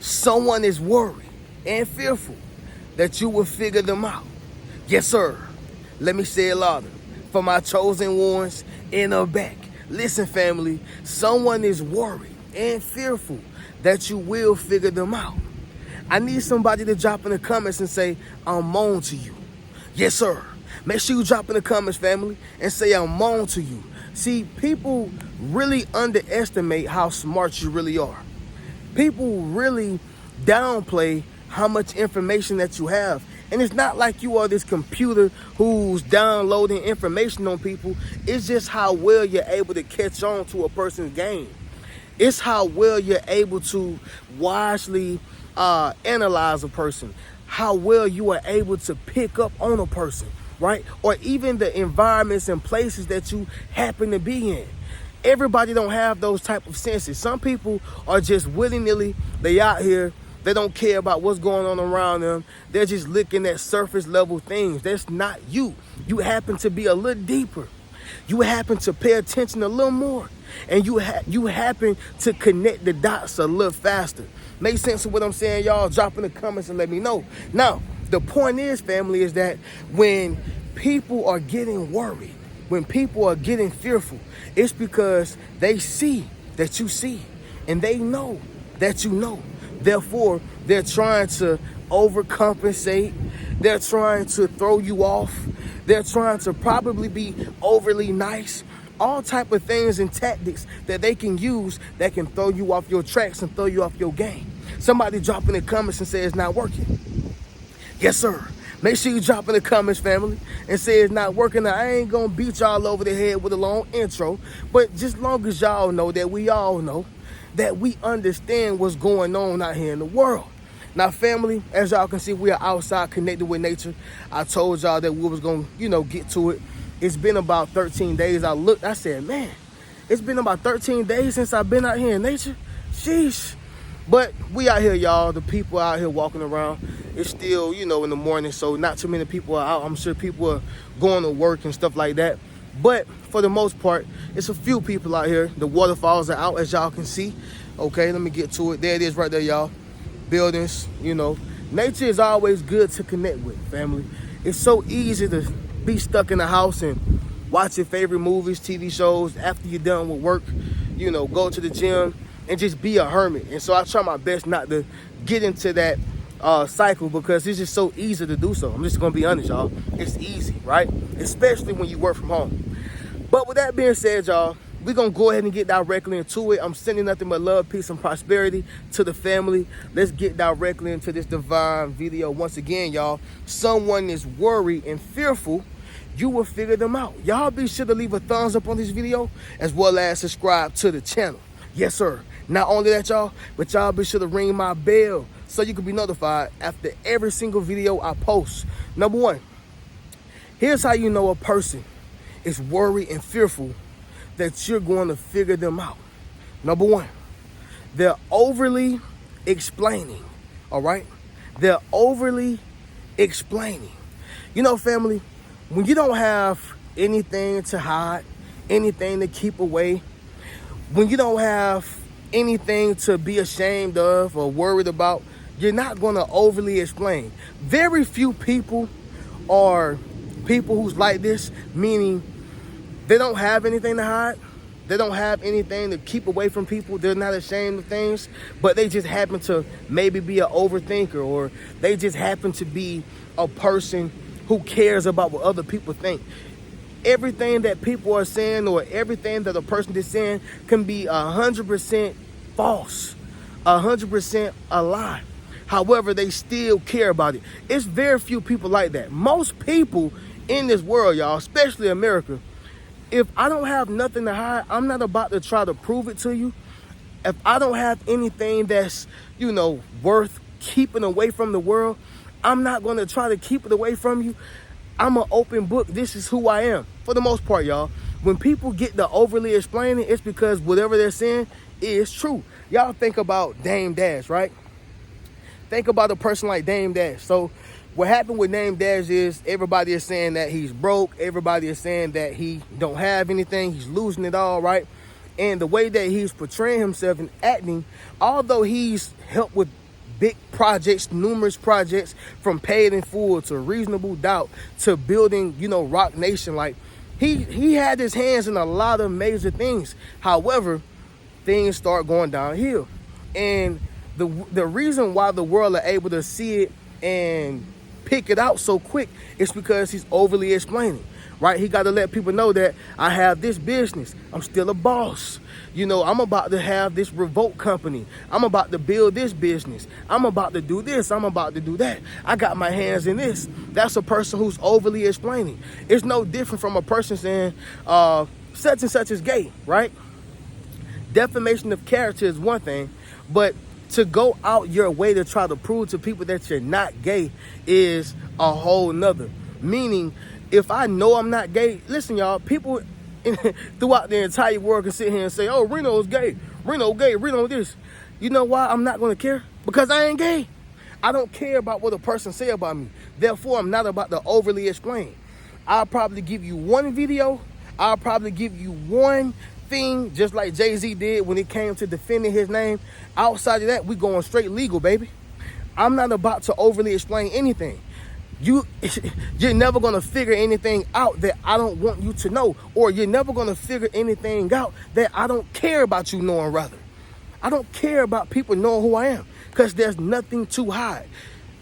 Someone is worried and fearful that you will figure them out. Yes, sir. Let me say it louder. For my chosen ones in the back. Listen, family. Someone is worried and fearful that you will figure them out. I need somebody to drop in the comments and say, I'm on to you. Yes, sir. Make sure you drop in the comments, family, and say, I'm on to you. See, people really underestimate how smart you really are. People really downplay how much information that you have. And it's not like you are this computer who's downloading information on people. It's just how well you're able to catch on to a person's game. It's how well you're able to wisely analyze a person. How well you are able to pick up on a person, right? Or even the environments and places that you happen to be in. Everybody don't have those type of senses. Some people are just willy-nilly, they out here, they don't care about what's going on around them. They're just looking at surface level things. That's not you. You happen to be a little deeper. You happen to pay attention a little more. And you happen to connect the dots a little faster. Make sense of what I'm saying, y'all? Drop in the comments and let me know. Now, the point is, family, is that when people are getting worried, when people are getting fearful, it's because they see that you see and they know that you know. Therefore, they're trying to overcompensate. They're trying to throw you off. They're trying to probably be overly nice. All type of things and tactics that they can use that can throw you off your tracks and throw you off your game. Somebody drop in the comments and say it's not working. Yes, sir. Make sure you drop in the comments, family, and say it's not working. Now, I ain't going to beat y'all over the head with a long intro, but just long as y'all know that we all know that we understand what's going on out here in the world. Now, family, as y'all can see, we are outside connected with nature. I told y'all that we was going to, get to it. It's been about 13 days. I said, man, it's been about 13 days since I've been out here in nature. Sheesh. But we out here, y'all. The people out here walking around. It's still, in the morning, so not too many people are out. I'm sure people are going to work and stuff like that. But for the most part, it's a few people out here. The waterfalls are out, as y'all can see. Okay, let me get to it. There it is right there, y'all. Buildings, Nature is always good to connect with, family. It's so easy to be stuck in the house and watch your favorite movies, TV shows after you're done with work, go to the gym and just be a hermit. And so I try my best not to get into that cycle because it's just so easy to do so. I'm just going to be honest, y'all. It's easy, right? Especially when you work from home. But with that being said, y'all, we're going to go ahead and get directly into it. I'm sending nothing but love, peace, and prosperity to the family. Let's get directly into this divine video. Once again, y'all, someone is worried and fearful. You will figure them out. Y'all be sure to leave a thumbs up on this video as well as subscribe to the channel. Yes, sir. Not only that, y'all, but y'all be sure to ring my bell so you can be notified after every single video I post. Number one, here's how you know a person is worried and fearful that you're going to figure them out. Number one, they're overly explaining, all right? They're overly explaining. Family, when you don't have anything to hide, anything to keep away, when you don't have anything to be ashamed of or worried about, you're not going to overly explain. Very few people are people who's like this, meaning they don't have anything to hide. They don't have anything to keep away from people. They're not ashamed of things, but they just happen to maybe be an overthinker, or they just happen to be a person who cares about what other people think. Everything that people are saying or everything that a person is saying can be 100% false, 100% a lie. However, they still care about it. It's very few people like that. Most people in this world, y'all, especially America, if I don't have nothing to hide, I'm not about to try to prove it to you. If I don't have anything that's, worth keeping away from the world, I'm not going to try to keep it away from you. I'm an open book. This is who I am. For the most part, y'all. When people get the overly explaining, it's because whatever they're saying is true. Y'all think about Dame Dash, right? Think about a person like Dame Dash. So what happened with Dame Dash is everybody is saying that he's broke. Everybody is saying that he don't have anything. He's losing it all, right? And the way that he's portraying himself and acting, although he's helped with big projects, numerous projects, from Paid in Full to Reasonable Doubt to building, Rock Nation. Like, he had his hands in a lot of major things. However, things start going downhill. And the reason why the world are able to see it and pick it out so quick is because he's overly explaining, right? He got to let people know that I have this business. I'm still a boss. I'm about to have this revolt company. I'm about to build this business. I'm about to do this. I'm about to do that. I got my hands in this. That's a person who's overly explaining. It's no different from a person saying such and such is gay, right? Defamation of character is one thing, but to go out your way to try to prove to people that you're not gay is a whole nother. Meaning, if I know I'm not gay, listen, y'all, people throughout the entire world can sit here and say, oh, Reno's gay, Reno gay, Reno this. You know why I'm not going to care? Because I ain't gay. I don't care about what a person say about me. Therefore, I'm not about to overly explain. I'll probably give you one video. I'll probably give you one thing, just like Jay-Z did when it came to defending his name. Outside of that, we going straight legal, baby. I'm not about to overly explain anything. You're never going to figure anything out that I don't want you to know, or you're never going to figure anything out that I don't care about you knowing, rather. I don't care about people knowing who I am because there's nothing to hide.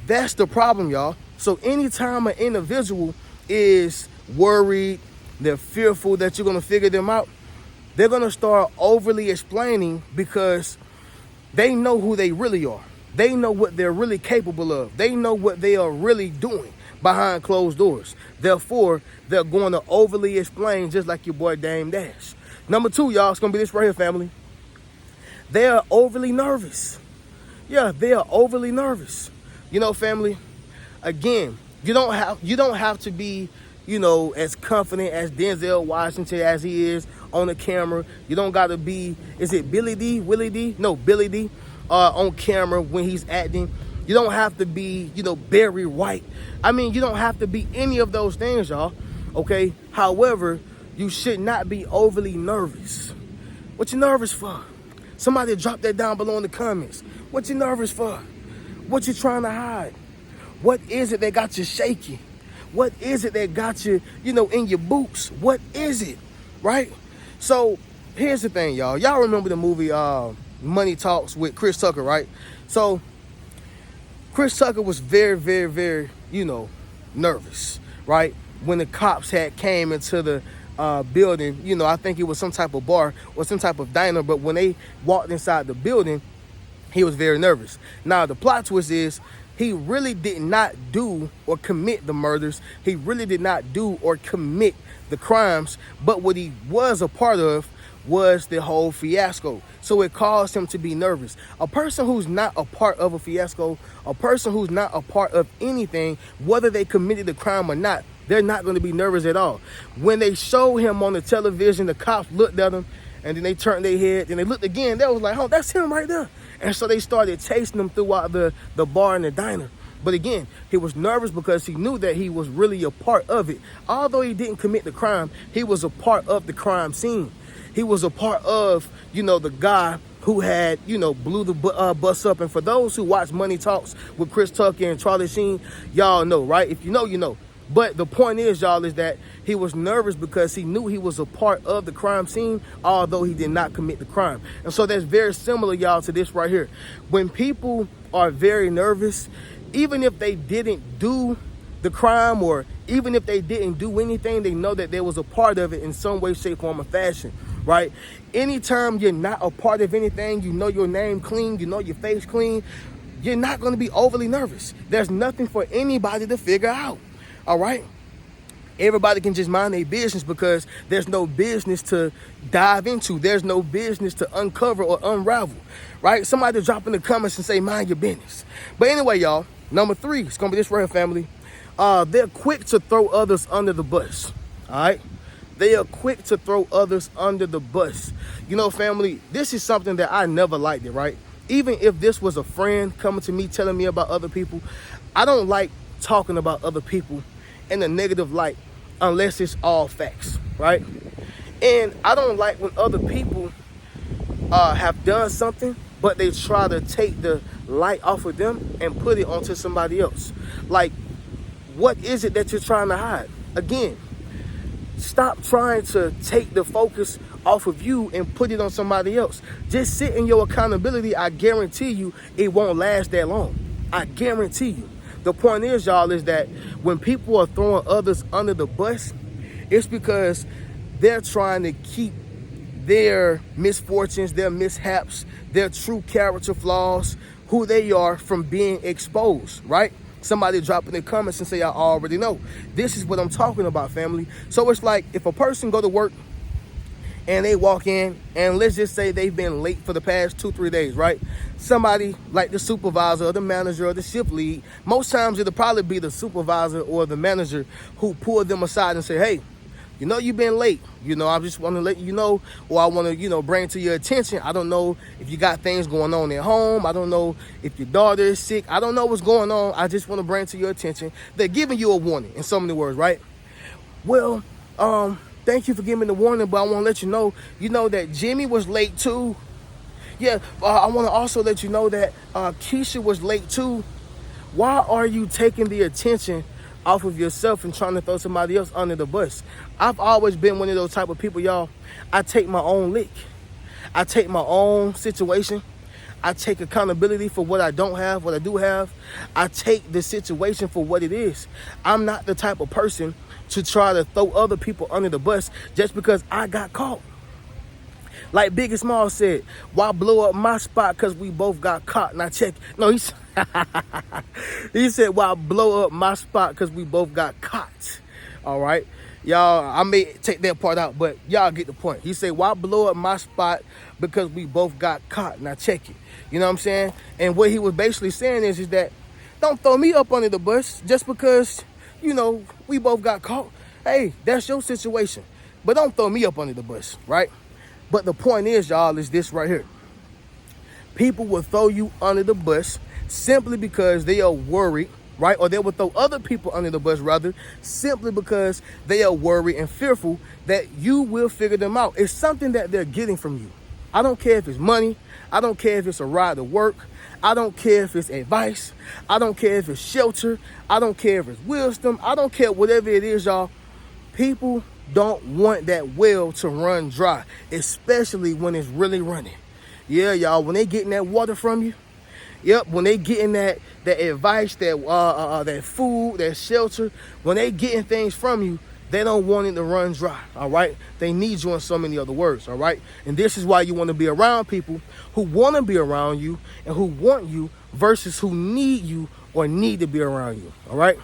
That's the problem, y'all. So anytime an individual is worried, they're fearful that you're going to figure them out, they're going to start overly explaining because they know who they really are. They know what they're really capable of. They know what they are really doing behind closed doors. Therefore, they're going to overly explain, just like your boy Dame Dash. Number two, y'all, it's going to be this right here, family. They are overly nervous. Yeah, they are overly nervous. Family, again, you don't have to be, as confident as Denzel Washington as he is on the camera. You don't got to be, is it Billy D? Willie D? No, Billy D. On camera when he's acting. You don't have to be, Barry White. You don't have to be any of those things, y'all. Okay? However, you should not be overly nervous. What you nervous for? Somebody drop that down below in the comments. What you nervous for? What you trying to hide? What is it that got you shaky? What is it that got you, in your boots? What is it? Right? So here's the thing, y'all. Y'all remember the movie Money Talks with Chris Tucker, right? So Chris Tucker was very, very, very, nervous, right? When the cops had came into the building, I think it was some type of bar or some type of diner, but when they walked inside the building, he was very nervous. Now, the plot twist is he really did not do or commit the murders. He really did not do or commit the crimes, but what he was a part of was the whole fiasco. So it caused him to be nervous. A person who's not a part of a fiasco, a person who's not a part of anything, whether they committed the crime or not, they're not going to be nervous at all. When they showed him on the television, the cops looked at him and then they turned their head and they looked again. They was like, oh, that's him right there. And so they started chasing him throughout the bar and the diner. But again, he was nervous because he knew that he was really a part of it. Although he didn't commit the crime, he was a part of the crime scene. He was a part of, the guy who had, blew the bus up. And for those who watch Money Talks with Chris Tucker and Charlie Sheen, y'all know, right? If you know, you know. But the point is, y'all, is that he was nervous because he knew he was a part of the crime scene, although he did not commit the crime. And so that's very similar, y'all, to this right here. When people are very nervous, even if they didn't do the crime or even if they didn't do anything, they know that there was a part of it in some way, shape, form, or fashion, right? Anytime you're not a part of anything, you know your name clean, you know your face clean, you're not going to be overly nervous. There's nothing for anybody to figure out. All right. Everybody can just mind their business because there's no business to dive into. There's no business to uncover or unravel. Right. Somebody drop in the comments and say, mind your business. But anyway, y'all, number 3, it's going to be this right here, family. They're quick to throw others under the bus. All right. They are quick to throw others under the bus. Family, this is something that I never liked it. Right. Even if this was a friend coming to me telling me about other people, I don't like talking about other people in a negative light unless it's all facts, right? And I don't like when other people have done something, but they try to take the light off of them and put it onto somebody else. Like, what is it that you're trying to hide? Again, stop trying to take the focus off of you and put it on somebody else. Just sit in your accountability. I guarantee you it won't last that long. I guarantee you. The point is, y'all, is that when people are throwing others under the bus, it's because they're trying to keep their misfortunes, their mishaps, their true character flaws, who they are, from being exposed, right? Somebody drop in the comments and say, I already know. This is what I'm talking about, family. So it's like if a person go to work and they walk in, and let's just say they've been late for the past 2-3 days, right? Somebody like the supervisor or the manager or the shift lead, most times it'll probably be the supervisor or the manager who pull them aside and say, hey, you know you've been late. You know, I just want to let you know, or I want to, bring to your attention. I don't know if you got things going on at home. I don't know if your daughter is sick. I don't know what's going on. I just want to bring to your attention. They're giving you a warning in so many words, right? Well, thank you for giving me the warning, but I want to let you know that Jimmy was late too. Yeah, I want to also let you know that Keisha was late too. Why are you taking the attention off of yourself and trying to throw somebody else under the bus? I've always been one of those type of people, y'all. I take my own lick. I take my own situation. I take accountability for what I don't have, what I do have. I take the situation for what it is. I'm not the type of person to try to throw other people under the bus just because I got caught. Like Biggie Small said, why blow up my spot because we both got caught? And I check. No, he said, why blow up my spot because we both got caught? All right. Y'all, I may take that part out, but y'all get the point. He said, why blow up my spot because we both got caught? Now check it. You know what I'm saying? And what he was basically saying is that don't throw me up under the bus just because, we both got caught. Hey, that's your situation. But don't throw me up under the bus, right? But the point is, y'all, is this right here. People will throw you under the bus simply because they are worried, right? Or they will throw other people under the bus, rather, simply because they are worried and fearful that you will figure them out. It's something that they're getting from you. I don't care if it's money. I don't care if it's a ride to work. I don't care if it's advice. I don't care if it's shelter. I don't care if it's wisdom. I don't care whatever it is, y'all. People don't want that well to run dry, especially when it's really running. Yeah, y'all, when they getting that water from you, yep, when they getting that advice, that food, that shelter, when they getting things from you, they don't want it to run dry, all right? They need you in so many other words, all right? And this is why you want to be around people who want to be around you and who want you versus who need you or need to be around you, all right?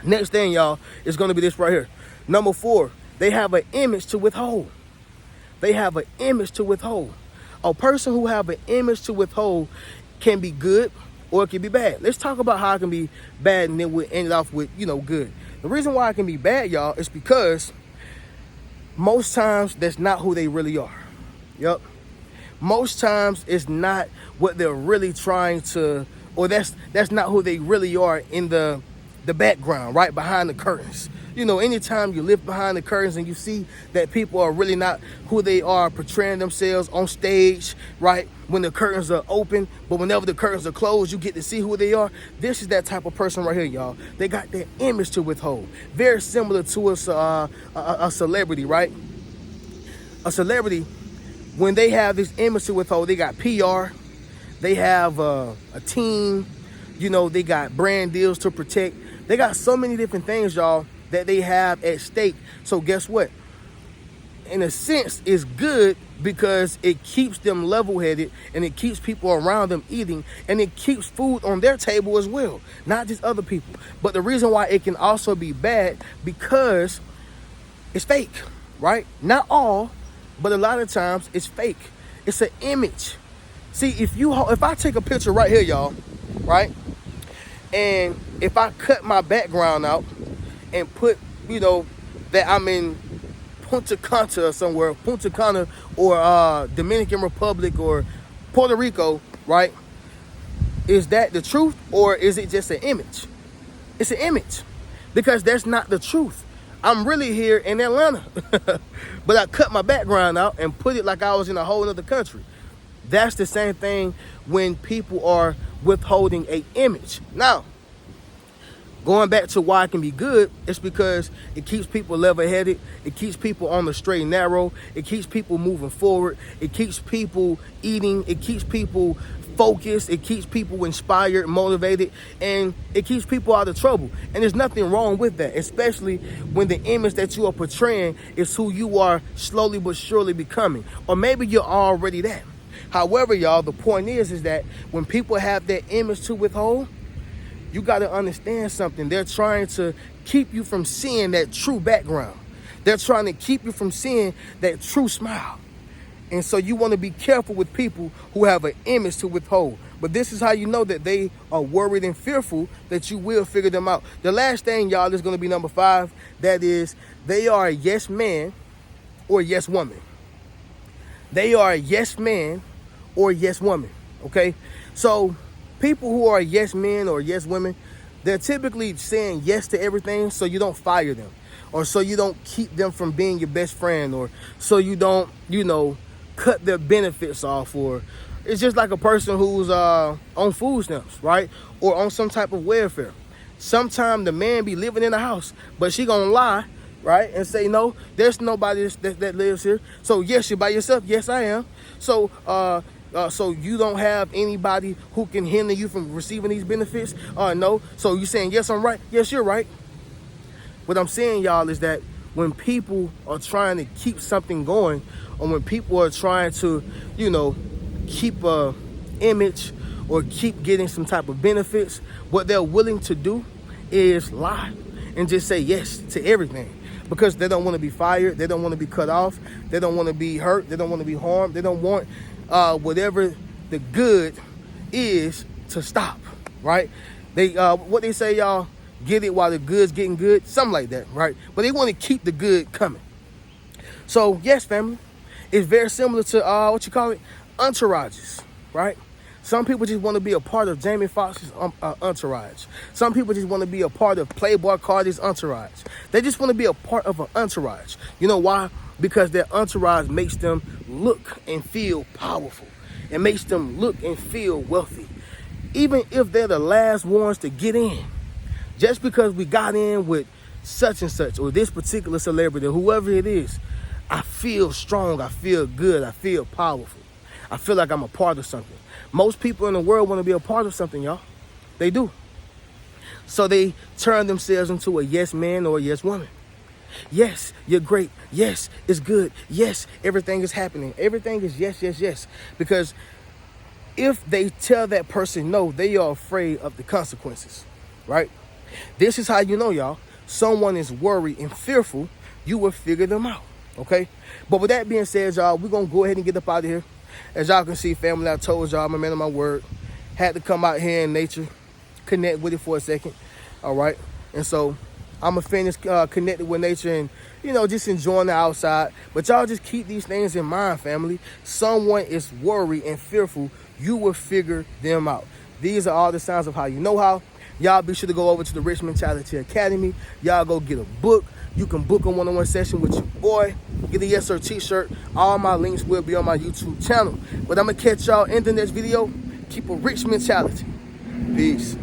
Next thing, y'all, is going to be this right here. Number 4, they have an image to withhold. They have an image to withhold. A person who have an image to withhold can be good or it can be bad. Let's talk about how it can be bad and then we'll end it off with, good. The reason why it can be bad, y'all, is because most times that's not who they really are. Yep. Most times it's not what they're really trying to, or that's not who they really are in the background, right behind the curtains. Anytime you live behind the curtains and you see that people are really not who they are portraying themselves on stage, right? When the curtains are open, but whenever the curtains are closed, you get to see who they are. This is that type of person right here, y'all. They got their image to withhold. Very similar to a celebrity, right? A celebrity, when they have this image to withhold, they got PR, they have a team, they got brand deals to protect. They got so many different things, y'all, that they have at stake. So guess what? In a sense, it's good because it keeps them level-headed and it keeps people around them eating and it keeps food on their table as well, not just other people. But the reason why it can also be bad because it's fake, right? Not all, but a lot of times it's fake. It's an image. See, if I take a picture right here, y'all, right? And if I cut my background out and put, that I'm in Punta Cana or somewhere, Punta Cana or Dominican Republic or Puerto Rico, right? Is that the truth or is it just an image? It's an image because that's not the truth. I'm really here in Atlanta, but I cut my background out and put it like I was in a whole other country. That's the same thing when people are withholding a image. Now, going back to why it can be good, it's because it keeps people level-headed. It keeps people on the straight and narrow. It keeps people moving forward. It keeps people eating. It keeps people focused. It keeps people inspired, motivated, and it keeps people out of trouble. And there's nothing wrong with that, especially when the image that you are portraying is who you are slowly but surely becoming. Or maybe you're already that. However, y'all, the point is that when people have that image to withhold, you got to understand something. They're trying to keep you from seeing that true background. They're trying to keep you from seeing that true smile. And so you want to be careful with people who have an image to withhold. But this is how you know that they are worried and fearful that you will figure them out. The last thing, y'all, is going to be number 5. That is, they are a yes man or yes woman. They are a yes man or yes woman. Okay? So people who are yes men or yes women, they're typically saying yes to everything so you don't fire them, or so you don't keep them from being your best friend, or so you don't, cut their benefits off. Or it's just like a person who's on food stamps, right? Or on some type of welfare. Sometimes the man be living in the house, but she gonna lie, right? And say, no, there's nobody that lives here. So yes, you're by yourself. Yes, I am. So so you don't have anybody who can hinder you from receiving these benefits? No. So you saying, yes, I'm right? Yes, you're right. What I'm saying, y'all, is that when people are trying to keep something going, or when people are trying to, keep a image or keep getting some type of benefits, what they're willing to do is lie and just say yes to everything, because they don't want to be fired. They don't want to be cut off. They don't want to be hurt. They don't want to be harmed. They don't want whatever the good is to stop, right? They what they say, y'all, get it while the good's getting good, something like that, right? But they want to keep the good coming. So yes, family, it's very similar to entourages, right? Some people just want to be a part of Jamie Foxx's entourage. Some people just want to be a part of Playboy Cardi's entourage. They just want to be a part of an entourage. You know why? Because their entourage makes them look and feel powerful. It makes them look and feel wealthy. Even if they're the last ones to get in. Just because we got in with such and such, or this particular celebrity, whoever it is, I feel strong, I feel good, I feel powerful. I feel like I'm a part of something. Most people in the world want to be a part of something, y'all. They do. So they turn themselves into a yes man or a yes woman. Yes, you're great. Yes, it's good. Yes, everything is happening. Everything is yes, yes, yes. Because if they tell that person no, they are afraid of the consequences, right? This is how you know, y'all, someone is worried and fearful. You will figure them out, okay? But with that being said, y'all, we're going to go ahead and get up out of here. As y'all can see, family, I told y'all, I'm a man of my word. Had to come out here in nature, connect with it for a second, all right? And so I'm going to finish connected with nature and, just enjoying the outside. But y'all just keep these things in mind, family. Someone is worried and fearful. You will figure them out. These are all the signs of how you know how. Y'all be sure to go over to the Rich Mentality Academy. Y'all go get a book. You can book a one-on-one session with your boy. Get a Yes Sir t-shirt. All my links will be on my YouTube channel. But I'm going to catch y'all in the next video. Keep a rich mentality. Peace.